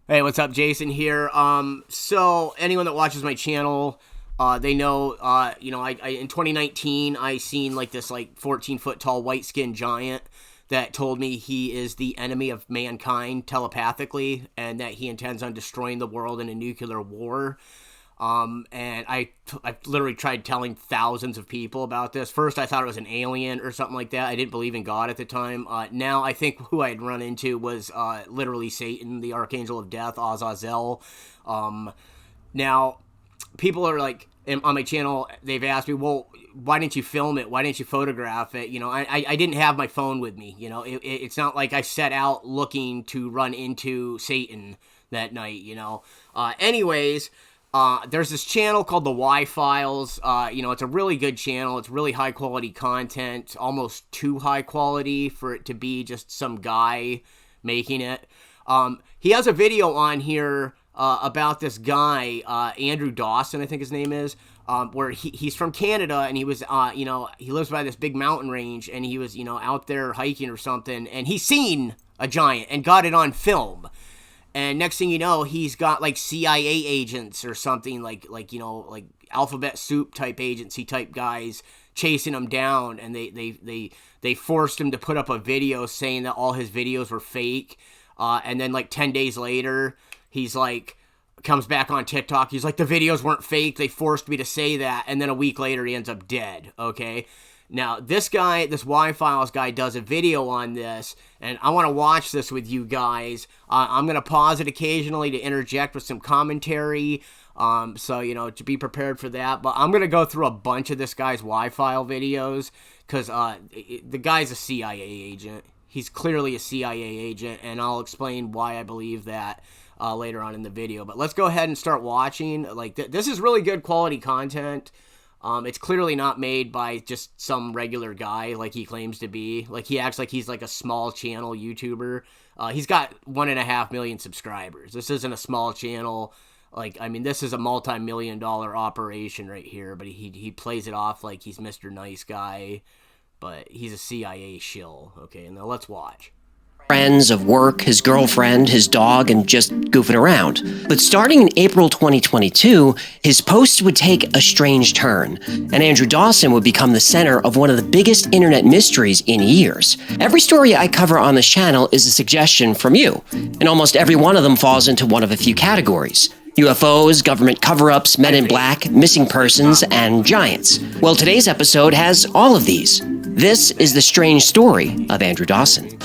Hey, what's up? Jason here. So anyone that watches my channel, they know, I in 2019, I seen like this 14-foot tall white skinned giant that told me he is the enemy of mankind telepathically and that he intends on destroying the world in a nuclear war. And I literally tried telling thousands of people about this. First, I thought it was an alien or something like that. I didn't believe in God at the time. Now, I think who I had run into was literally Satan, the archangel of death, Azazel. Now, people are like, on my channel, they've asked me, well, why didn't you film it? Why didn't you photograph it? I didn't have my phone with me. It's not like I set out looking to run into Satan that night, Anyways, there's this channel called the Y Files. It's a really good channel. It's really high quality content, almost too high quality for it to be just some guy making it. He has a video on here about this guy, Andrew Dawson, I think his name is, where he's from Canada, and he was, he lives by this big mountain range, and he was, out there hiking or something, and he's seen a giant and got it on film. And next thing you know, he's got like CIA agents or something like alphabet soup type agency type guys chasing him down, and they forced him to put up a video saying that all his videos were fake. And then like 10 days later, he's like, comes back on TikTok. He's like, the videos weren't fake. They forced me to say that. And then a week later, he ends up dead. Okay. Now, this Y Files guy does a video on this, and I want to watch this with you guys. I'm going to pause it occasionally to interject with some commentary, so, to be prepared for that. But I'm going to go through a bunch of this guy's Y-File videos, because the guy's a CIA agent. He's clearly a CIA agent, and I'll explain why I believe that later on in the video. But let's go ahead and start watching. This is really good quality content. It's clearly not made by just some regular guy like he claims to be. Like, he acts like he's like a small channel YouTuber. He's got 1.5 million subscribers. This isn't a small channel. This is a multi-million-dollar operation right here, but he plays it off like he's Mr. Nice Guy, but he's a CIA shill. Okay, now let's watch. Friends of work, his girlfriend, his dog, and just goofing around. But starting in April 2022, his posts would take a strange turn, and Andrew Dawson would become the center of one of the biggest internet mysteries in years. Every story I cover on this channel is a suggestion from you, and almost every one of them falls into one of a few categories: UFOs, government cover-ups, men in black, missing persons, and giants. Well, today's episode has all of these. This is the strange story of Andrew Dawson.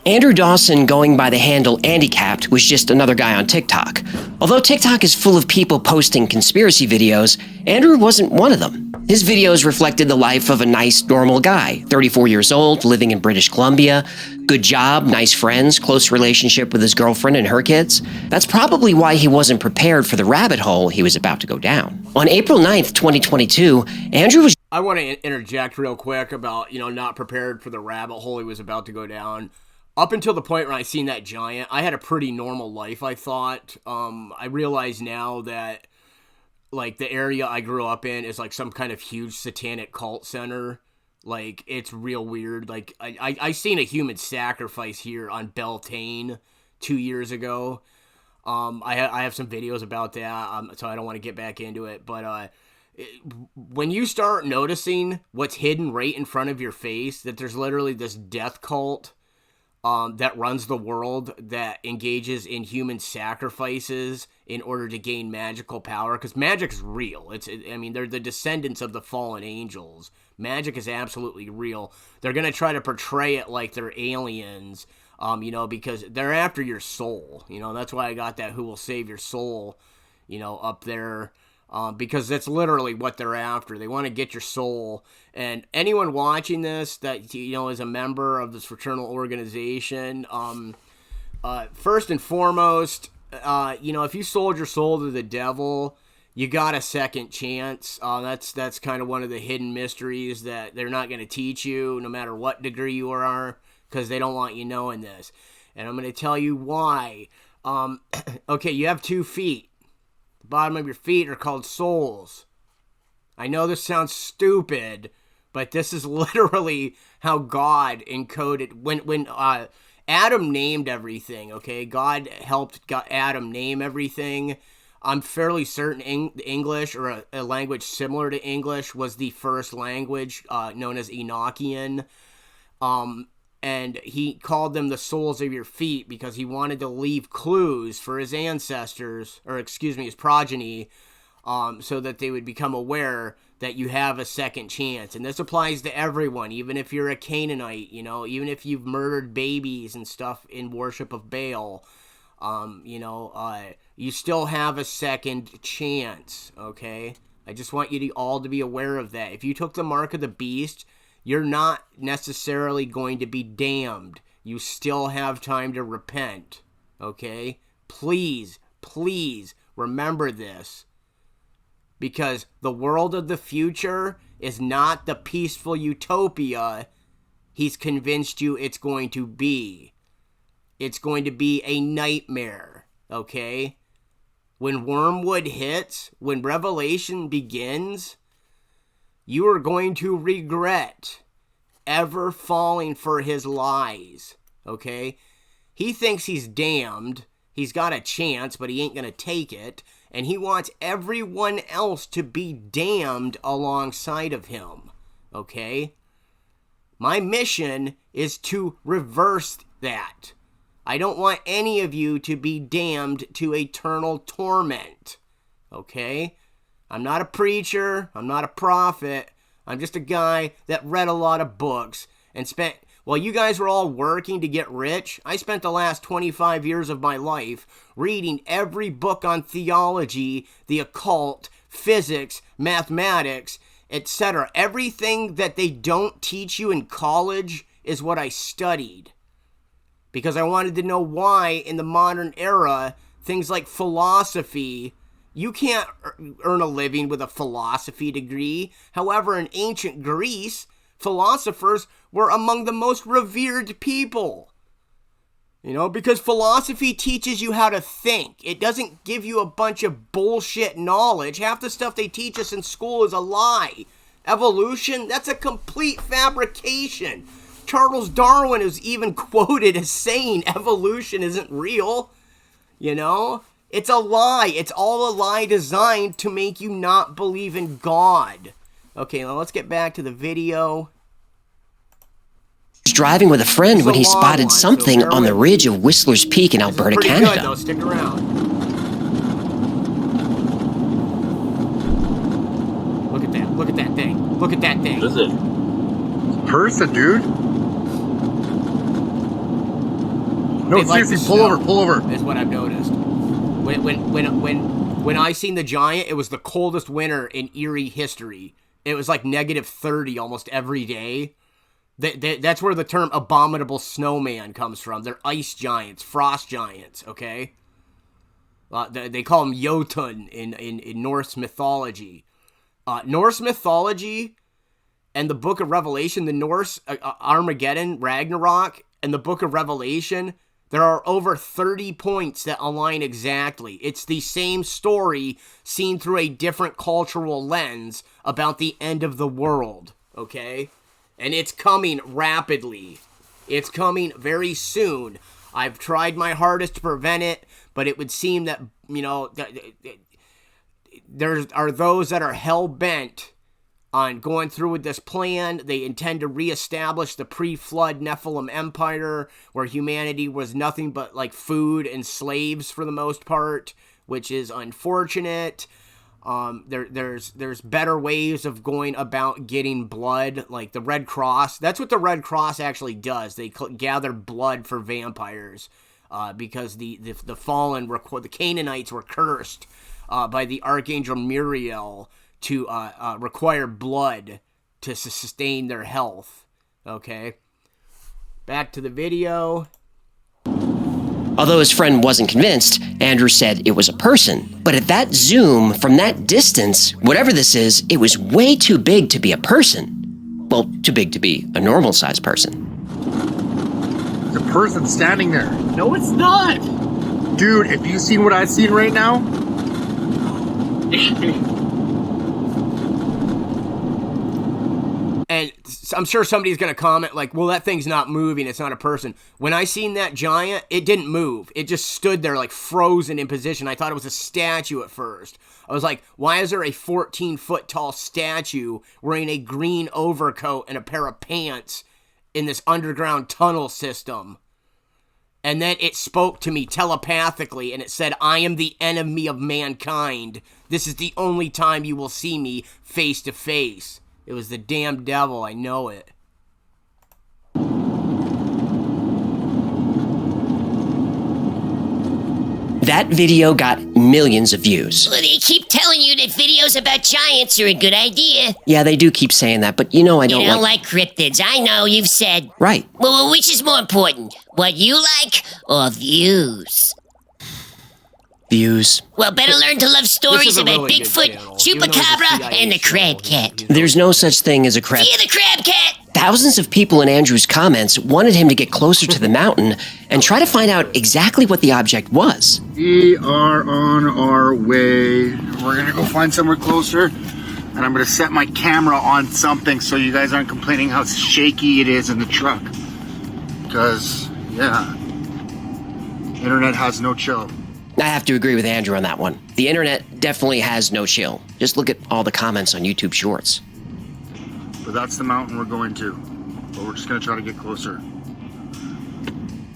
Andrew Dawson, going by the handle Andycapped, was just another guy on TikTok. Although TikTok is full of people posting conspiracy videos, Andrew wasn't one of them. His videos reflected the life of a nice, normal guy, 34 years old, living in British Columbia, good job, nice friends, close relationship with his girlfriend and her kids. That's probably why he wasn't prepared for the rabbit hole he was about to go down. On April 9th, 2022, Andrew was... I want to interject real quick about, not prepared for the rabbit hole he was about to go down. Up until the point where I seen that giant, I had a pretty normal life, I thought. I realize now that, the area I grew up in is, some kind of huge satanic cult center. It's real weird. I seen a human sacrifice here on Beltane 2 years ago. I have some videos about that, so I don't want to get back into it. But when you start noticing what's hidden right in front of your face, that there's literally this death cult that runs the world, that engages in human sacrifices in order to gain magical power, because magic is real. They're the descendants of the fallen angels. Magic is absolutely real. They're going to try to portray it like they're aliens, because they're after your soul. That's why I got that "Who Will Save Your Soul," up there. Because that's literally what they're after. They want to get your soul. And anyone watching this that, is a member of this fraternal organization, first and foremost, if you sold your soul to the devil, you got a second chance. That's kind of one of the hidden mysteries that they're not going to teach you, no matter what degree you are, because they don't want you knowing this. And I'm going to tell you why. Okay, you have 2 feet. The bottom of your feet are called souls. I know this sounds stupid, but this is literally how God encoded when Adam named everything. Okay, God helped Adam name everything. I'm fairly certain English, or a language similar to English, was the first language known as Enochian. And he called them the soles of your feet because he wanted to leave clues for his ancestors, or excuse me, his progeny, so that they would become aware that you have a second chance. And this applies to everyone, even if you're a Canaanite, you know, even if you've murdered babies and stuff in worship of Baal, you still have a second chance, okay? I just want you to all to be aware of that. If you took the mark of the beast, you're not necessarily going to be damned. You still have time to repent, okay? Please, please remember this. Because the world of the future is not the peaceful utopia he's convinced you it's going to be. It's going to be a nightmare, okay? When Wormwood hits, when Revelation begins, you are going to regret ever falling for his lies, okay? He thinks he's damned. He's got a chance, but he ain't going to take it. And he wants everyone else to be damned alongside of him, okay? My mission is to reverse that. I don't want any of you to be damned to eternal torment, okay? I'm not a preacher. I'm not a prophet. I'm just a guy that read a lot of books and spent... While you guys were all working to get rich, I spent the last 25 years of my life reading every book on theology, the occult, physics, mathematics, etc. Everything that they don't teach you in college is what I studied. Because I wanted to know why, in the modern era, things like philosophy... You can't earn a living with a philosophy degree. However, in ancient Greece, philosophers were among the most revered people. You know, because philosophy teaches you how to think. It doesn't give you a bunch of bullshit knowledge. Half the stuff they teach us in school is a lie. Evolution, that's a complete fabrication. Charles Darwin is even quoted as saying evolution isn't real. You know? It's a lie. It's all a lie designed to make you not believe in God. Okay, now let's get back to the video. He was driving with a friend when he spotted something on the ridge of Whistler's Peak in Alberta, Canada. Good, though. Stick around. Look at that. Look at that thing. Look at that thing. What is it? It's a person, dude. No, seriously, pull over, pull over. Is what I've noticed. When I seen the Giant, it was the coldest winter in Erie history. It was like negative 30 almost every day. That's where the term abominable snowman comes from. They're ice giants, frost giants, okay? They call them Jotun in Norse mythology. Norse mythology and the Book of Revelation, the Norse Armageddon, Ragnarok, and the Book of Revelation... There are over 30 points that align exactly. It's the same story seen through a different cultural lens about the end of the world, okay? And it's coming rapidly. It's coming very soon. I've tried my hardest to prevent it, but it would seem that, you know, there are those that are hell-bent on going through with this plan. They intend to reestablish the pre-flood Nephilim Empire, where humanity was nothing but like food and slaves for the most part, which is unfortunate. There's better ways of going about getting blood, like the Red Cross. That's what the Red Cross actually does. They gather blood for vampires, because the fallen, the Canaanites were cursed by the Archangel Muriel to require blood to sustain their health. Okay? Back to the video. Although his friend wasn't convinced, Andrew said it was a person. But at that zoom, from that distance, whatever this is, it was way too big to be a person. Well, too big to be a normal-sized person. The person standing there. No, it's not! Dude, if you seen what I've seen right now... And I'm sure somebody's going to comment like, well, that thing's not moving. It's not a person. When I seen that giant, it didn't move. It just stood there like frozen in position. I thought it was a statue at first. I was like, why is there a 14-foot tall statue wearing a green overcoat and a pair of pants in this underground tunnel system? And then it spoke to me telepathically, and it said, I am the enemy of mankind. This is the only time you will see me face to face. It was the damn devil, I know it. That video got millions of views. Well, they keep telling you that videos about giants are a good idea. Yeah, they do keep saying that, but you know I don't You don't like cryptids. I know, you've said. Right. Well, which is more important? What you like or views? Views. Well, better learn to love stories a about really good Bigfoot, channel. Even though it's a Chupacabra, CIA and the show, Crab Cat. There's no such thing as a crab. See the Crab Cat? Thousands of people in Andrew's comments wanted him to get closer to the mountain and try to find out exactly what the object was. We are on our way. We're gonna go find somewhere closer, and I'm gonna set my camera on something so you guys aren't complaining how shaky it is in the truck. Because, yeah, internet has no chill. I have to agree with Andrew on that one. The internet definitely has no chill. Just look at all the comments on YouTube Shorts. But that's the mountain we're going to. But we're just gonna try to get closer.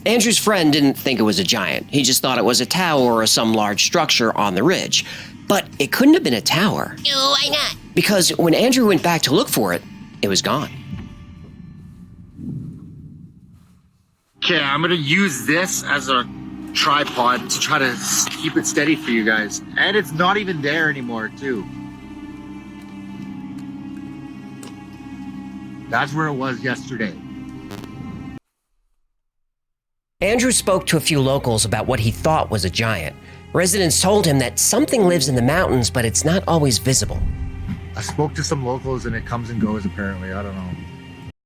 Andrew's friend didn't think it was a giant. He just thought it was a tower or some large structure on the ridge. But it couldn't have been a tower. Why not? Because when Andrew went back to look for it, it was gone. Okay, I'm gonna use this as a tripod to try to keep it steady for you guys. And it's not even there anymore, too. That's where it was yesterday. Andrew spoke to a few locals about what he thought was a giant. Residents told him that something lives in the mountains, but it's not always visible. I spoke to some locals and it comes and goes apparently, I don't know.